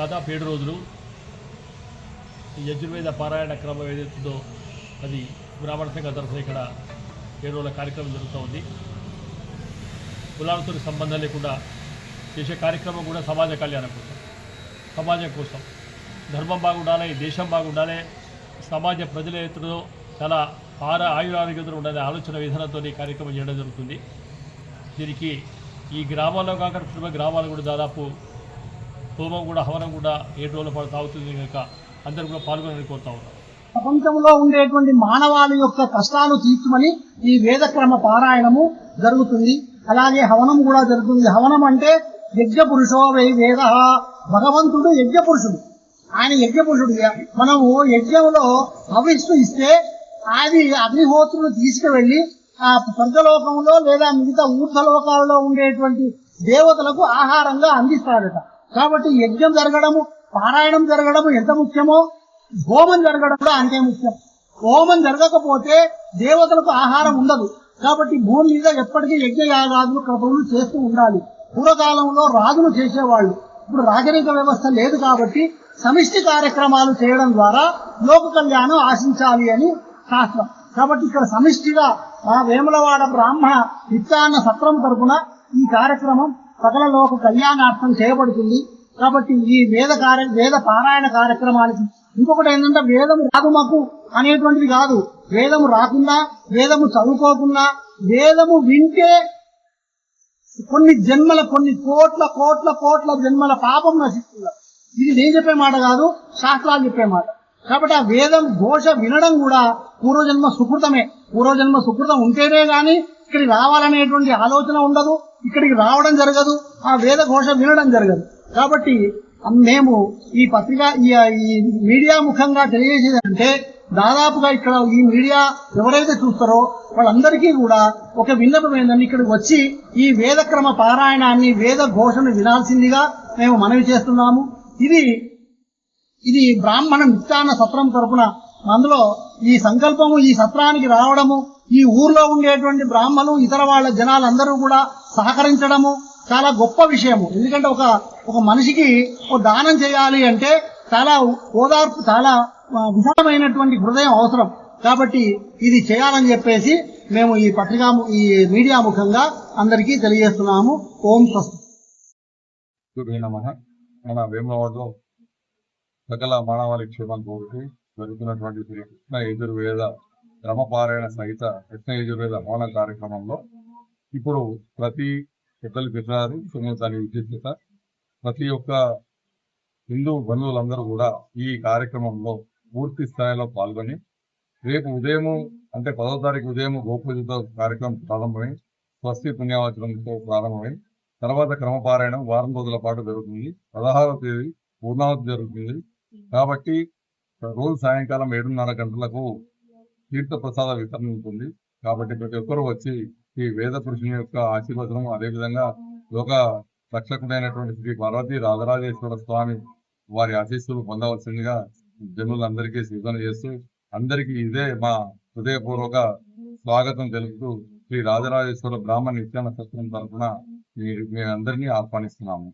దాదాపు 7 రోజులు ఈ యజుర్వేద పారాయణ క్రమం ఏదైతుందో అది బ్రాహ్మణ సంఘ తరఫున ఇక్కడ 7 రోజుల కార్యక్రమం జరుగుతూ ఉంది. కులాలతో సంబంధం లేకుండా చేసే కార్యక్రమం కూడా సమాజ కళ్యాణం కోసం, సమాజం కోసం, ధర్మం బాగుండాలి, దేశం బాగుండాలి, సమాజ ప్రజల ఎత్తులో చాలా ఆయురారోగ్యంతో ఉండాలనే ఆలోచన విధానంతో ఈ కార్యక్రమం చేయడం జరుగుతుంది. దీనికి ఈ గ్రామాల్లో కాకుండా గ్రామాలు కూడా దాదాపు హోమం కూడా హవనం కూడా 7 రోజుల పాటు సాగుతుంది కనుక అందరూ కూడా పాల్గొనాలని కోరుతా ఉన్నారు. ప్రపంచంలో ఉండేటువంటి మానవాళి యొక్క కష్టాలు తీర్చమని ఈ వేదక్రమ పారాయణము జరుగుతుంది. అలాగే హవనం కూడా జరుగుతుంది. హవనం అంటే యజ్ఞ పురుషో వై వేద, భగవంతుడు యజ్ఞ పురుషుడు, ఆయన యజ్ఞ పురుషుడు. మనము యజ్ఞంలో హవిస్సు ఇస్తే అది అగ్నిహోత్రులు తీసుకువెళ్లి ఆ స్వర్గలోకంలో లేదా మిగతా ఊర్ధ్వలోకాలలో ఉండేటువంటి దేవతలకు ఆహారంగా అందిస్తాడట. కాబట్టి యజ్ఞం జరగడము, పారాయణం జరగడము ఎంత ముఖ్యమో హోమం జరగడం కూడా అంతే ముఖ్యం. హోమం జరగకపోతే దేవతలకు ఆహారం ఉండదు. కాబట్టి భూమి మీద ఎప్పటికీ యజ్ఞ యాగాదులు క్రతువులు చేస్తూ ఉండాలి. పూర్వకాలంలో రాజులు చేసేవాళ్ళు, ఇప్పుడు రాజరిక వ్యవస్థ లేదు కాబట్టి సమిష్టి కార్యక్రమాలు చేయడం ద్వారా లోక కళ్యాణం ఆశించాలి అని శాస్త్రం. కాబట్టి ఇక్కడ సమిష్టిగా ఆ వేములవాడ బ్రాహ్మణ నిత్యాన్న సత్రం తరపున ఈ కార్యక్రమం సకల లోక కళ్యాణార్థం చేయబడుతుంది. కాబట్టి ఈ వేద పారాయణ కార్యక్రమానికి ఇంకొకటి ఏంటంటే వేదము రాదు మాకు అనేటువంటిది కాదు. వేదము రాకున్నా, వేదము చదువుకోకున్నా, వేదము వింటే కొన్ని జన్మల, కొన్ని కోట్ల కోట్ల కోట్ల జన్మల పాపం నశిస్తుంది. ఇది నేను చెప్పే మాట కాదు, శాస్త్రాలు చెప్పే మాట. కాబట్టి ఆ వేదం ఘోష వినడం కూడా పూర్వజన్మ సుకృతమే. పూర్వజన్మ సుకృతం ఉంటేనే గాని ఇక్కడికి రావాలనేటువంటి ఆలోచన ఉండదు, ఇక్కడికి రావడం జరగదు, ఆ వేద ఘోష వినడం జరగదు. కాబట్టి మేము ఈ పత్రిక ఈ మీడియా ముఖంగా తెలియజేసేది అంటే దాదాపుగా ఇక్కడ ఈ మీడియా ఎవరైతే చూస్తారో వాళ్ళందరికీ కూడా ఒక విన్నపం ఏంటంటే ఇక్కడికి వచ్చి ఈ వేదక్రమ పారాయణాన్ని, వేద ఘోషను వినాల్సిందిగా మేము మనవి చేస్తున్నాము. ఇది బ్రాహ్మణ నిత్యాన్న సత్రం తరపున అందులో ఈ సంకల్పము, ఈ సత్రానికి రావడము, ఈ ఊర్లో ఉండేటువంటి బ్రాహ్మణులు ఇతర వాళ్ళ జనాలందరూ కూడా సహకరించడము చాలా గొప్ప విషయము. ఎందుకంటే ఒక మనిషికి ఒక దానం చేయాలి అంటే చాలా ఓదార్పు, చాలా విశాలమైనటువంటి హృదయం అవసరం. కాబట్టి ఇది చేయాలని చెప్పేసి మేము ఈ పత్రికా ఈ మీడియా ముఖంగా అందరికీ తెలియజేస్తున్నాము. ఓం స్వస్తి. మన వేములవాడలో సకల మానవాళి క్షేమం కోరుతూ జరుగుతున్నటువంటి శ్రీ కృష్ణ యజుర్వేద క్రమపారాయణ సహిత కృష్ణ యజుర్వేద హవన కార్యక్రమంలో ఇప్పుడు ప్రతి పెద్దలు చెప్పినారు. దాని విశిష్టత ప్రతి ఒక్క హిందూ బంధువులందరూ కూడా ఈ కార్యక్రమంలో పూర్తి స్థాయిలో పాల్గొని రేపు ఉదయం అంటే 10వ తారీఖు ఉదయం గోపూజతో కార్యక్రమం ప్రారంభమై స్వస్తి పుణ్యవాచనంతో ప్రారంభమై తర్వాత క్రమపారాయణం వారం రోజుల పాటు జరుగుతుంది. 16వ తేదీ పూర్ణావతి జరుగుతుంది. కాబట్టి రోజు సాయంకాలం 7:30 గంటలకు తీర్థ ప్రసాద వితరణ ఉంటుంది. కాబట్టి ప్రతి ఒక్కరూ వచ్చి ఈ వేద పురుషుని యొక్క ఆశీర్వచనం, అదేవిధంగా లోక రక్షకుడైనటువంటి శ్రీ పార్వతీ రాజరాజేశ్వర స్వామి వారి ఆశీస్సులు పొందవలసిందిగా జనులందరికీ సూచన చేస్తూ అందరికీ ఇదే మా హృదయపూర్వక స్వాగతం తెలుపుతూ శ్రీ రాజరాజేశ్వర బ్రాహ్మణ నిత్యాన్న సత్రం తరఫున మీ అందరినీ ఆహ్వానిస్తున్నాము.